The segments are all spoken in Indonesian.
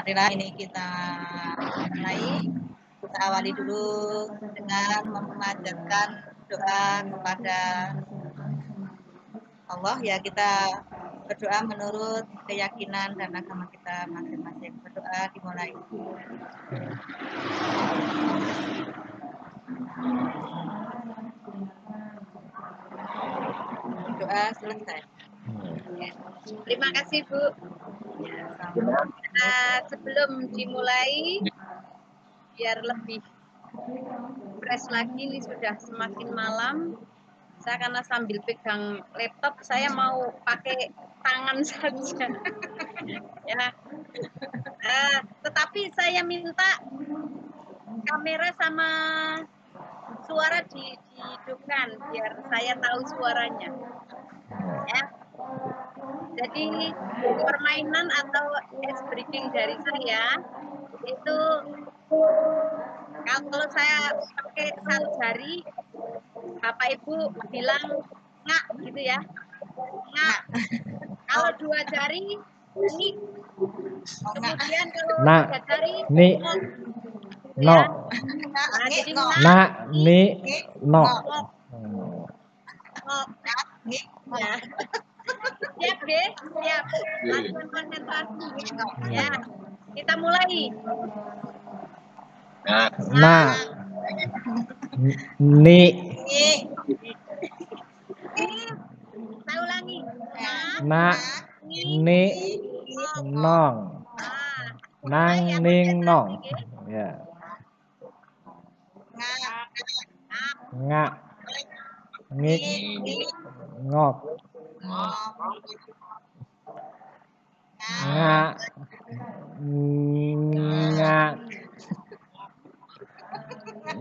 Marilah ini kita mulai. Kita awali dulu dengan memanjatkan doa kepada Allah ya, kita berdoa menurut keyakinan dan agama kita masing-masing. Berdoa dimulai. Doa selesai. Terima kasih Bu. Sebelum dimulai, biar lebih fresh lagi, ini sudah semakin malam. Saya karena sambil pegang laptop, saya mau pakai tangan saja. Ya. Tetapi saya minta kamera sama suara dihidupkan biar saya tahu suaranya. Ya. Jadi permainan atau ice breaking dari saya itu kalau saya pakai satu jari, Bapak Ibu bilang ngak gitu ya, ngak. Kalau dua jari, ini. Kemudian kalau tiga jari, ni, no. Nah, jadi Na, ni, no. Ya. Siap deh, siap. Latihan konsentrasi. Ya, kita mulai. Na, ni. Saya ulangi. Na, ni, nong. Nang, ning, nong. Ya. Ngak. Ngik. Ngok. Ngak. Ngak.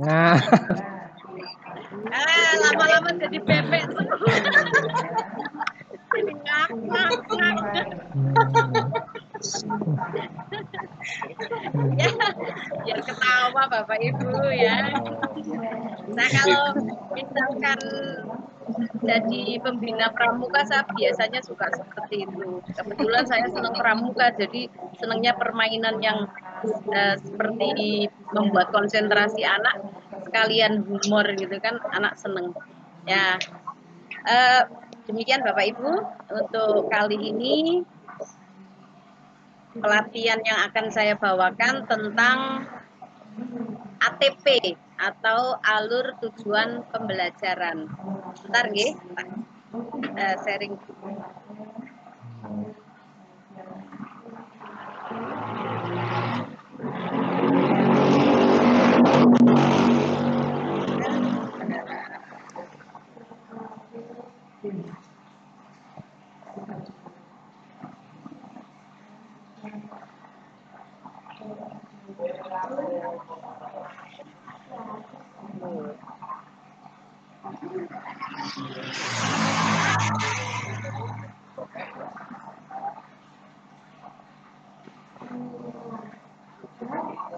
Ngak. Lama-lama jadi bebek semua. Jadi ngak. Ya, biar ketawa Bapak Ibu ya. Nah, kalau misalkan jadi pembina pramuka, saya biasanya suka seperti itu. Kebetulan saya senang pramuka, jadi senangnya permainan yang seperti membuat konsentrasi anak, sekalian humor gitu kan, anak seneng. Ya, demikian Bapak Ibu untuk kali ini pelatihan yang akan saya bawakan tentang ATP atau alur tujuan pembelajaran. Bentar nggih, sharing.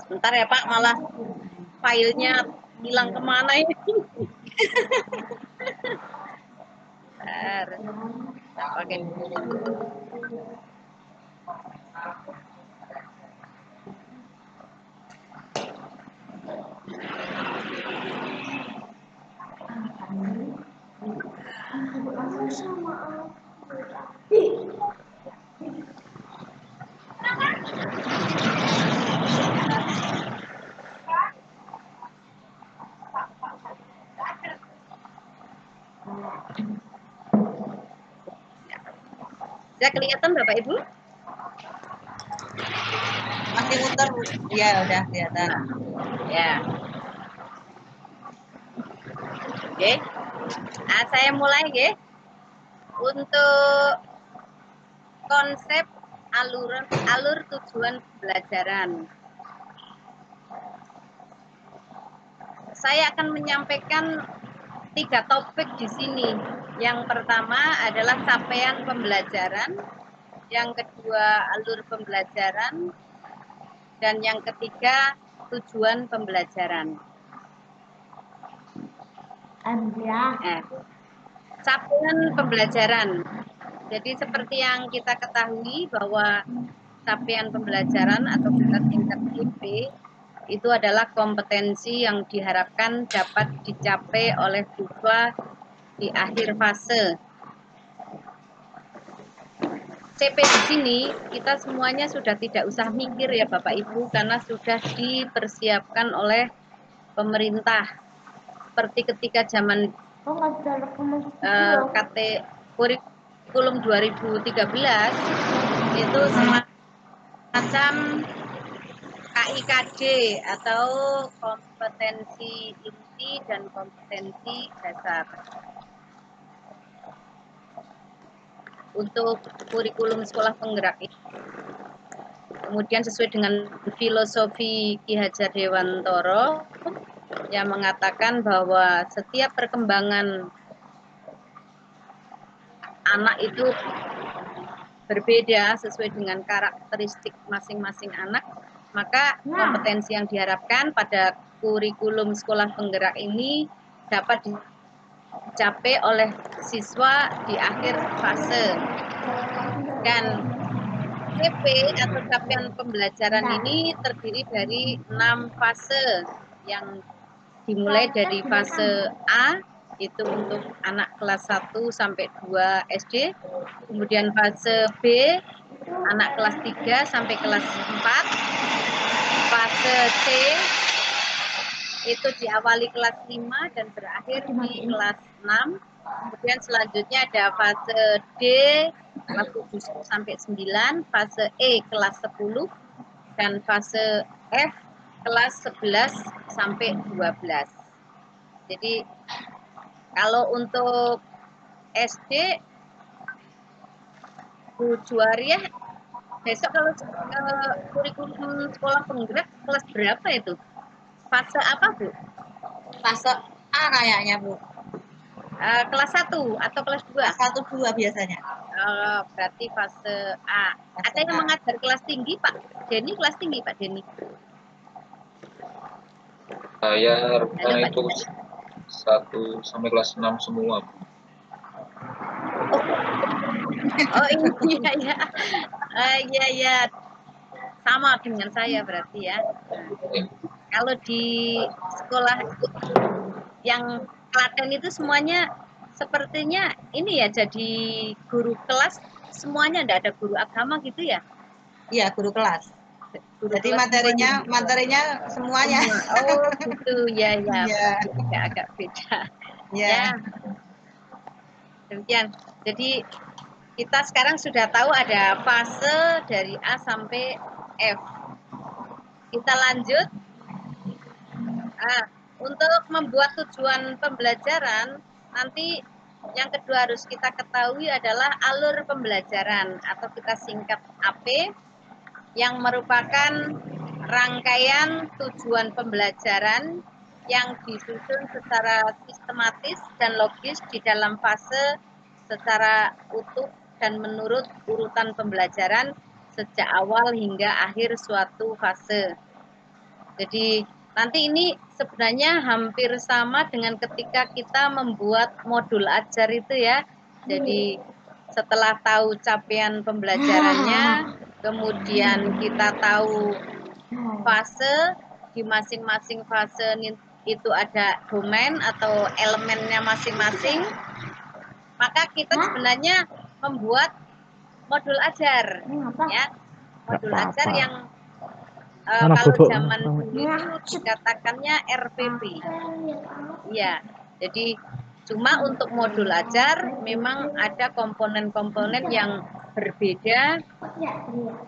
Sebentar ya Pak, malah filenya hilang kemana ini? Oke. Sudah kelihatan Bapak Ibu? Masih muter, ya udah kelihatan. Ya. Oke. Nah, saya mulai ya. Untuk konsep alur tujuan pembelajaran. Saya akan menyampaikan 3 topik di sini. Yang pertama adalah capaian pembelajaran, yang kedua alur pembelajaran, dan yang ketiga tujuan pembelajaran. Capaian pembelajaran. Jadi seperti yang kita ketahui bahwa capaian pembelajaran atau kita singkat CP itu adalah kompetensi yang diharapkan dapat dicapai oleh siswa di akhir fase. CP di sini kita semuanya sudah tidak usah mikir ya Bapak Ibu, karena sudah dipersiapkan oleh pemerintah. Seperti ketika zaman kurikulum 2013 itu semacam KIKD atau kompetensi inti dan kompetensi dasar. Untuk kurikulum sekolah penggerak ini. Kemudian sesuai dengan filosofi Ki Hajar Dewantoro yang mengatakan bahwa setiap perkembangan anak itu berbeda sesuai dengan karakteristik masing-masing anak, maka kompetensi yang diharapkan pada kurikulum sekolah penggerak ini dapat dicapai oleh siswa di akhir fase. Dan CP atau capaian pembelajaran ini terdiri dari 6 fase yang dimulai dari fase A itu untuk anak kelas 1 sampai 2 SD, kemudian fase B anak kelas 3 sampai kelas 4, fase C itu diawali kelas 5 dan berakhir di kelas 6, kemudian selanjutnya ada fase D kelas 7 sampai 9, fase E kelas 10, dan fase F kelas 11 sampai 12. Jadi kalau untuk SD Bu Juwariah besok kalau kurikulum sekolah penggerak kelas berapa itu? Fase apa Bu? Fase A kayaknya Bu. Kelas 1 atau kelas 2? Kelas 1 2 biasanya. Berarti fase A. Ada yang mengajar kelas tinggi Pak Denny, kelas tinggi Pak Denny? Saya rencana itu 1 sampai kelas 6 semua. Oh iya ya. Iya ya. Sama dengan saya berarti ya. Kalau di sekolah yang Klaten itu semuanya sepertinya ini ya, jadi guru kelas semuanya, enggak ada guru agama gitu ya? Iya, guru kelas. Jadi materinya semuanya. Oh gitu ya ya. Iya. Agak beda. Ya. Demikian. Jadi kita sekarang sudah tahu ada fase dari A sampai F. Kita lanjut. Untuk membuat tujuan pembelajaran, nanti yang kedua harus kita ketahui adalah alur pembelajaran atau kita singkat AP, yang merupakan rangkaian tujuan pembelajaran yang disusun secara sistematis dan logis di dalam fase secara utuh dan menurut urutan pembelajaran sejak awal hingga akhir suatu fase. Jadi nanti ini sebenarnya hampir sama dengan ketika kita membuat modul ajar itu ya. Jadi setelah tahu capaian pembelajarannya, kemudian kita tahu fase, di masing-masing fase itu ada domain atau elemennya masing-masing, maka kita sebenarnya membuat modul ajar, ya, modul ajar yang kalau zaman dulu itu dikatakannya RPP, ya. Jadi cuma untuk modul ajar memang ada komponen-komponen yang berbeda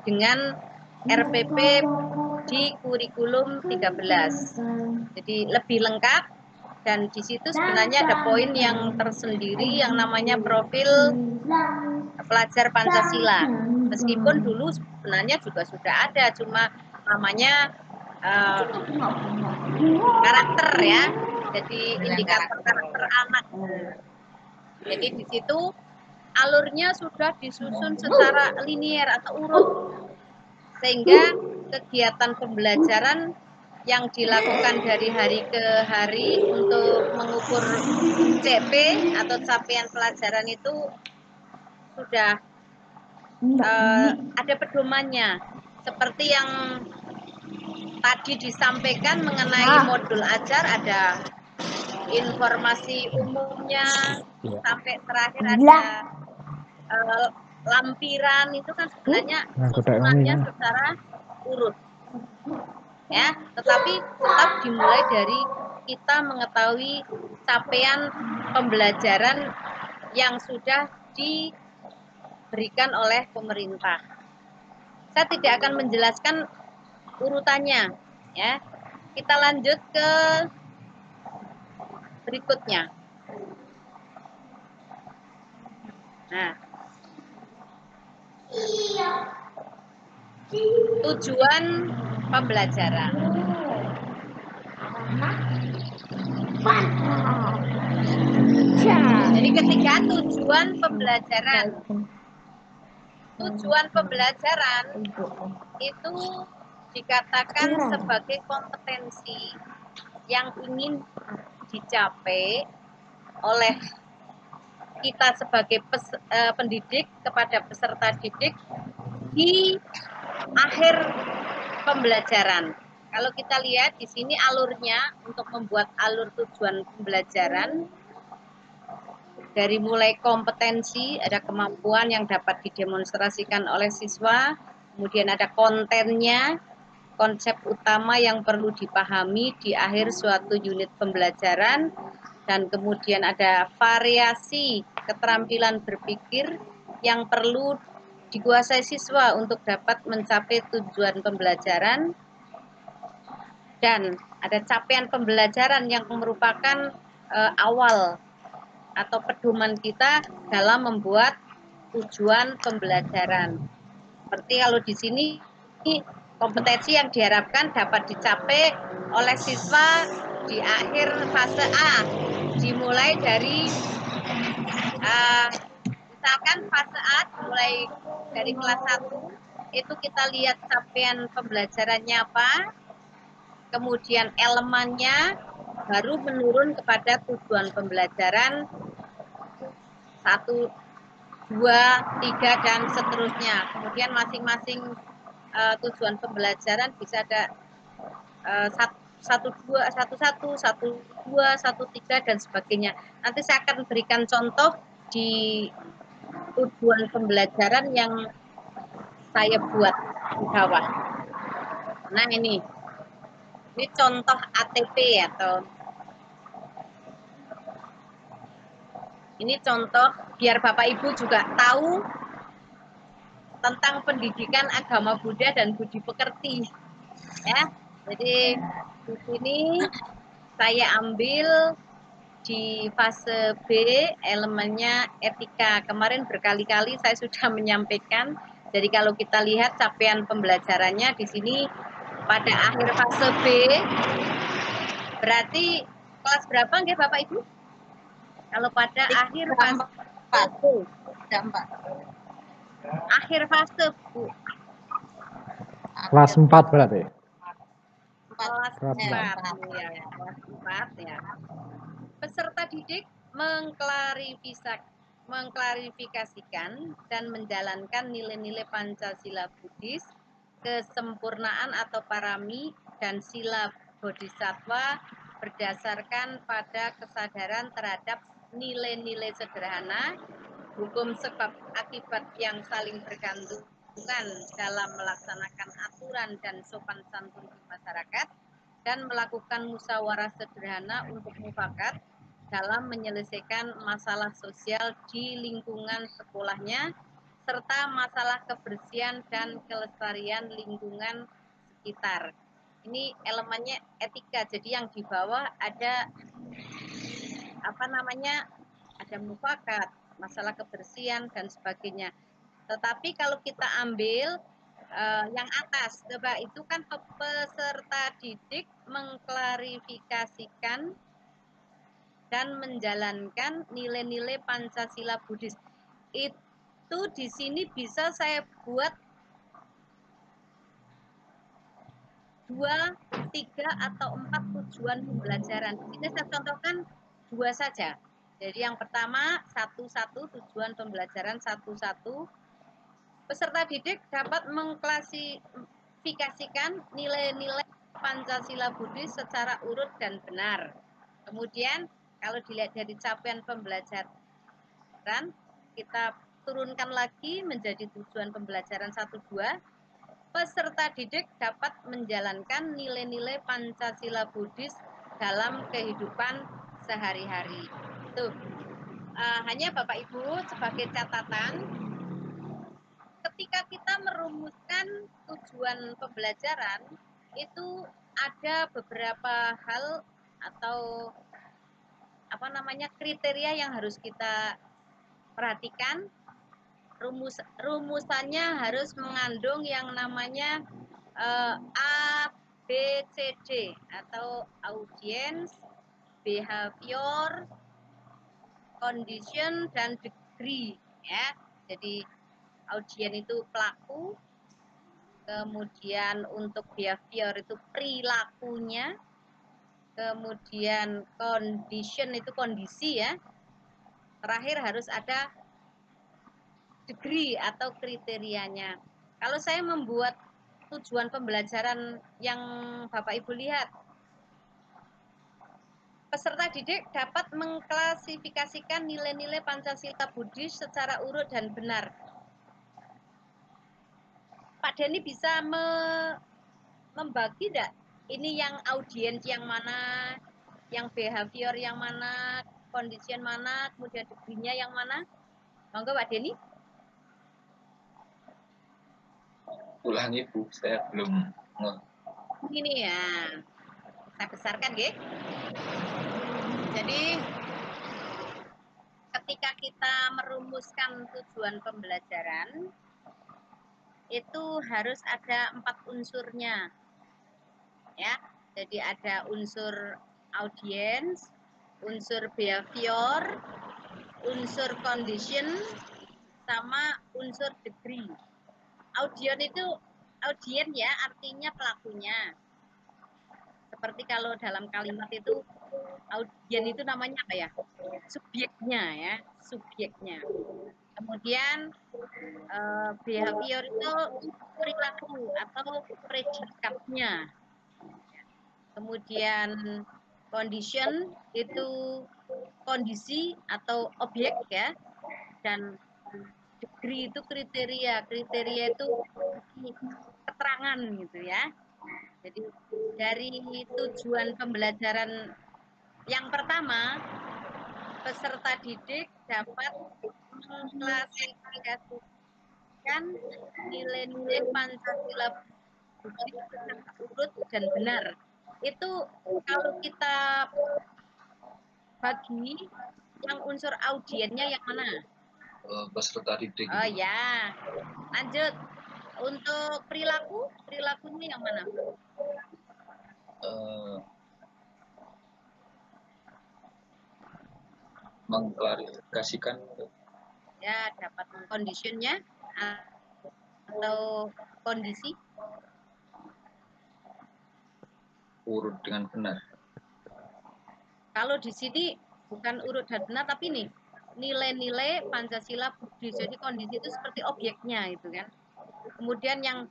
dengan RPP di kurikulum 13. Jadi lebih lengkap, dan di situ sebenarnya ada poin yang tersendiri yang namanya profil pelajar Pancasila. Meskipun dulu sebenarnya juga sudah ada, cuma namanya karakter ya. Jadi indikator karakter anak. Jadi di situ alurnya sudah disusun secara linier atau urut, sehingga kegiatan pembelajaran yang dilakukan dari hari ke hari untuk mengukur CP atau capaian pelajaran itu sudah ada pedomannya. seperti yang tadi disampaikan mengenai modul ajar, ada informasi umumnya, sampai terakhir ada lampiran, itu kan sebenarnya susunannya secara urut. Ya, tetapi tetap dimulai dari kita mengetahui capaian pembelajaran yang sudah diberikan oleh pemerintah. Saya tidak akan menjelaskan urutannya, ya. Kita lanjut ke berikutnya. Nah, tujuan pembelajaran. Jadi ketiga, tujuan pembelajaran. Tujuan pembelajaran itu dikatakan sebagai kompetensi yang ingin dicapai oleh kita sebagai pendidik kepada peserta didik di akhir pembelajaran. Kalau kita lihat di sini alurnya, untuk membuat alur tujuan pembelajaran, dari mulai kompetensi, ada kemampuan yang dapat didemonstrasikan oleh siswa, kemudian ada kontennya, konsep utama yang perlu dipahami di akhir suatu unit pembelajaran, dan kemudian ada variasi keterampilan berpikir yang perlu dikuasai siswa untuk dapat mencapai tujuan pembelajaran, dan ada capaian pembelajaran yang merupakan awal atau pedoman kita dalam membuat tujuan pembelajaran. Seperti kalau di sini kompetensi yang diharapkan dapat dicapai oleh siswa di akhir fase A, dimulai dari misalkan fase A dimulai dari kelas 1, itu kita lihat capaian pembelajarannya apa, kemudian elemennya, baru menurun kepada tujuan pembelajaran 1, 2, 3, dan seterusnya. Kemudian masing-masing tujuan pembelajaran bisa ada 1, 2, 1, 1, 1, 2, 1, 3, dan sebagainya. Nanti saya akan berikan contoh di tujuan pembelajaran yang saya buat di bawah. Nah, ini contoh ATP atau ini contoh biar Bapak Ibu juga tahu tentang pendidikan agama Buddha dan budi pekerti. Ya, jadi di sini saya ambil di fase B, elemennya etika. Kemarin berkali-kali saya sudah menyampaikan. Jadi kalau kita lihat capaian pembelajarannya di sini pada akhir fase B, berarti kelas berapa nggih Bapak Ibu? Kalau pada akhir fase 4. Akhir fase, Bu. Kelas 4 berarti. Kelas 4 ya, kelas 4 ya. Peserta didik mengklarifikasikan dan menjalankan nilai-nilai Pancasila Buddhis, kesempurnaan atau parami, dan sila bodhisattva berdasarkan pada kesadaran terhadap nilai-nilai sederhana, hukum sebab akibat yang saling bergantungan dalam melaksanakan aturan dan sopan santun di masyarakat, dan melakukan musyawarah sederhana untuk mufakat dalam menyelesaikan masalah sosial di lingkungan sekolahnya, serta masalah kebersihan dan kelestarian lingkungan sekitar. Ini elemennya etika, jadi yang di bawah ada ada mufakat, masalah kebersihan dan sebagainya. Tetapi kalau kita ambil yang atas, coba itu kan peserta didik mengklarifikasikan dan menjalankan nilai-nilai Pancasila Buddhis. Itu di sini bisa saya buat 2, 3, atau 4 tujuan pembelajaran. Ini saya contohkan 2 saja. Jadi yang pertama 1, tujuan pembelajaran 1. Peserta didik dapat mengklasifikasikan nilai-nilai Pancasila Buddhis secara urut dan benar. Kemudian kalau dilihat dari capaian pembelajaran, kita turunkan lagi menjadi tujuan pembelajaran 1-2. Peserta didik dapat menjalankan nilai-nilai Pancasila Buddhis dalam kehidupan sehari-hari. Tuh, hanya Bapak Ibu sebagai catatan, ketika kita merumuskan tujuan pembelajaran, itu ada beberapa hal atau kriteria yang harus kita perhatikan. Rumusannya harus mengandung yang namanya A, B, C, D atau audience, behavior, condition, dan degree ya. Jadi audien itu pelaku, kemudian untuk behavior itu perilakunya, kemudian condition itu kondisi ya. Terakhir harus ada degree atau kriterianya. Kalau saya membuat tujuan pembelajaran yang Bapak Ibu lihat, peserta didik dapat mengklasifikasikan nilai-nilai Pancasila Buddhis secara urut dan benar. Pak Denny bisa membagi tidak? Ini yang audiens yang mana, yang behavior yang mana, condition mana, kemudian degree-nya yang mana? Monggo Pak Denny. Ulangi Bu, saya belum. Ini ya, saya besarkan ya. Jadi ketika kita merumuskan tujuan pembelajaran, itu harus ada 4 unsurnya. Ya, jadi ada unsur audiens, unsur behavior, unsur condition, sama unsur degree. Audien ya artinya pelakunya. Seperti kalau dalam kalimat itu audien itu namanya apa ya? Subjeknya ya, subjeknya. Kemudian behavior itu perilaku atau predikatnya. Kemudian condition itu kondisi atau objek ya, dan degree itu kriteria itu keterangan gitu ya. Jadi dari tujuan pembelajaran yang pertama, peserta didik dapat mengklasifikasikan nilai-nilai Pancasila Buddhis secara urut dan benar. Itu kalau kita bagi, yang unsur audiennya yang mana? Peserta didik. Oh ya, lanjut. Untuk perilakunya yang mana? Mengklarifikasikan. Ya, dapat conditionnya atau kondisi. Urut dengan benar. Kalau di sini bukan urut dan benar, tapi nih nilai-nilai Pancasila Buddhis. Jadi kondisi itu seperti objeknya itu kan. Kemudian yang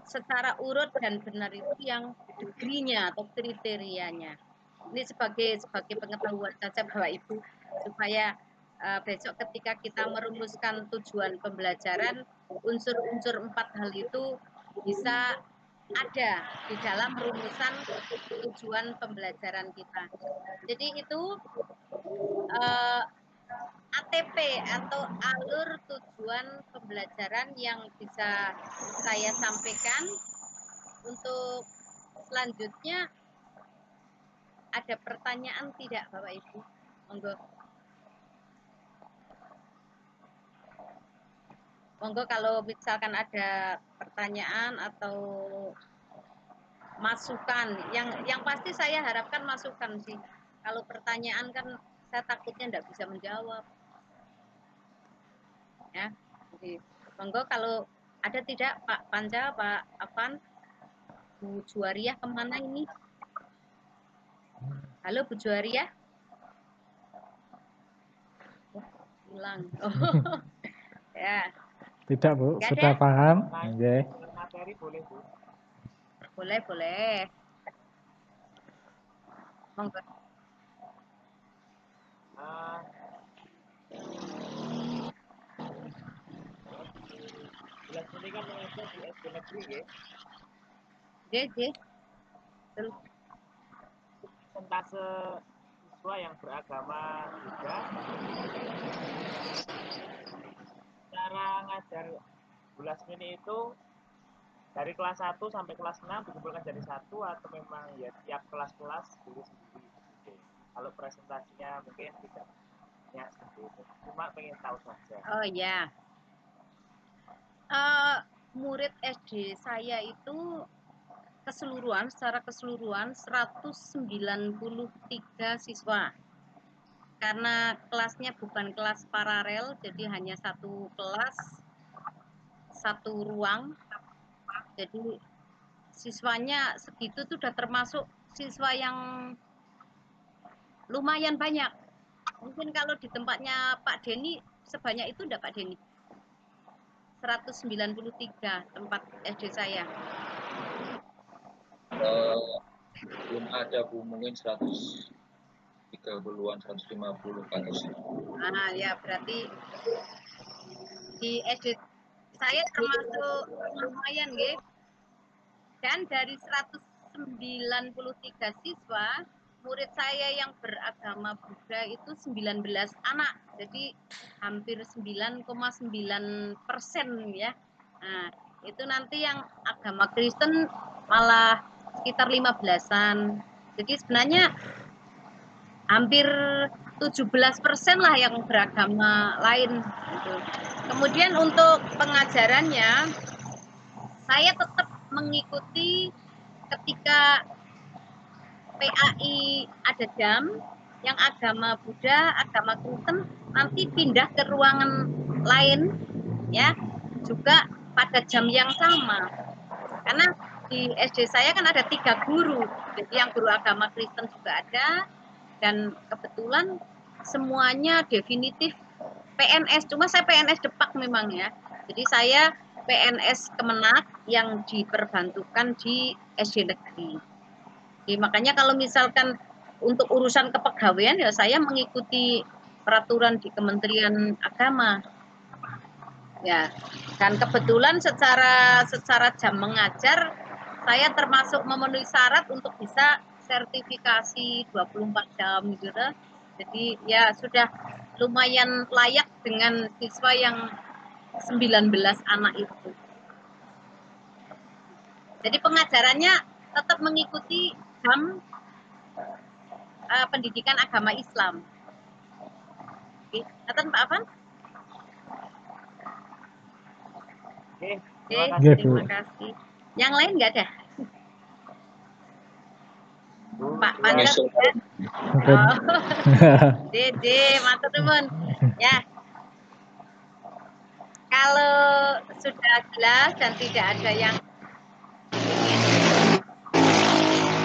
secara urut dan benar itu yang degree-nya atau kriterianya. Ini sebagai pengetahuan saja Bapak Ibu, supaya besok ketika kita merumuskan tujuan pembelajaran, unsur-unsur 4 hal itu bisa ada di dalam rumusan tujuan pembelajaran kita. Jadi itu ATP atau alur tujuan pembelajaran yang bisa saya sampaikan. Untuk selanjutnya ada pertanyaan tidak Bapak Ibu? Monggo. Monggo kalau misalkan ada pertanyaan atau masukan, yang pasti saya harapkan masukan sih. Kalau pertanyaan kan saya takutnya enggak bisa menjawab. Ya, jadi monggo kalau ada tidak Pak Panca, Pak Afan, Bu Juwariah kemana ini? Halo Bu Juwariah. Hilang. Oh. Ya. Tidak Bu, Gak sudah ada? paham. Okay. materi boleh, Bu. Boleh. Monggo. Bulan ini kan mengajar di SD negeri ya. Nggih. Betul. Persentase siswa yang beragama Buddha cara ngajar bulan ini itu dari kelas 1 sampai kelas 6 dikumpulkan jadi satu atau memang ya tiap kelas-kelas sendiri-sendiri. Kalau presentasinya mungkin tidak ya seperti itu. Cuma pengen tahu saja. Oh ya. Murid SD saya itu secara keseluruhan 193 siswa. Karena kelasnya bukan kelas paralel, jadi hanya satu kelas, satu ruang. Jadi siswanya segitu tuh udah termasuk siswa yang lumayan banyak. Mungkin kalau di tempatnya Pak Denny sebanyak itu enggak Pak Denny? 193 tempat SD saya. Belum ada, Bu, mungkin 130-an, 150 ke atas. Ya berarti di SD saya termasuk lumayan nggih. Dan dari 193 siswa, murid saya yang beragama Buddha itu 19 anak. Jadi hampir 9,9% ya. Nah, itu nanti yang agama Kristen malah sekitar 15-an. Jadi sebenarnya hampir 17% lah yang beragama lain gitu. Kemudian untuk pengajarannya saya tetap mengikuti ketika PAI ada jam yang agama Buddha, agama Kristen nanti pindah ke ruangan lain ya, juga pada jam yang sama. Karena di SD saya kan ada 3 guru, jadi yang guru agama Kristen juga ada, dan kebetulan semuanya definitif PNS, cuma saya PNS Depak memang ya. Jadi saya PNS Kemenak yang diperbantukan di SD negeri. Jadi makanya kalau misalkan untuk urusan kepegawaian ya saya mengikuti peraturan di Kementerian Agama. Ya, dan kebetulan secara jam mengajar saya termasuk memenuhi syarat untuk bisa sertifikasi 24 jam gitu. Jadi ya sudah lumayan layak dengan siswa yang 19 anak itu. Jadi pengajarannya tetap mengikuti jam pendidikan agama Islam. Oke, Pak Afan? Oke, terima kasih. Yang lain nggak ada? Pak Pantas kan? Oh. Dede, mantap teman. Ya. Kalau sudah jelas dan tidak ada yang ingin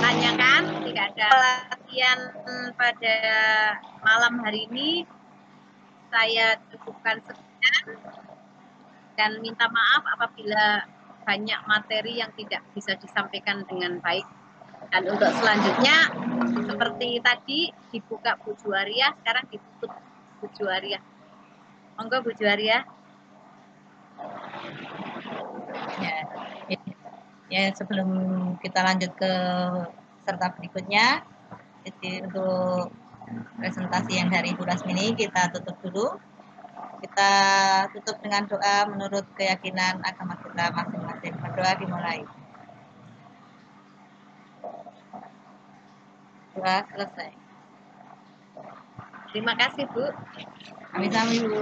tanyakan, tidak ada latihan pada malam hari ini, saya cukupkan sekian dan minta maaf apabila banyak materi yang tidak bisa disampaikan dengan baik. Dan untuk selanjutnya, seperti tadi dibuka Bu Juwaria, sekarang ditutup Bu Juwaria. Monggo Bu Juwaria. Ya, sebelum kita lanjut ke peserta berikutnya, jadi untuk presentasi yang dari Bu Lasmini kita tutup dulu. Kita tutup dengan doa menurut keyakinan agama kita masing-masing. Berdoa dimulai. Doa selesai. Terima kasih Bu. Kami Bu.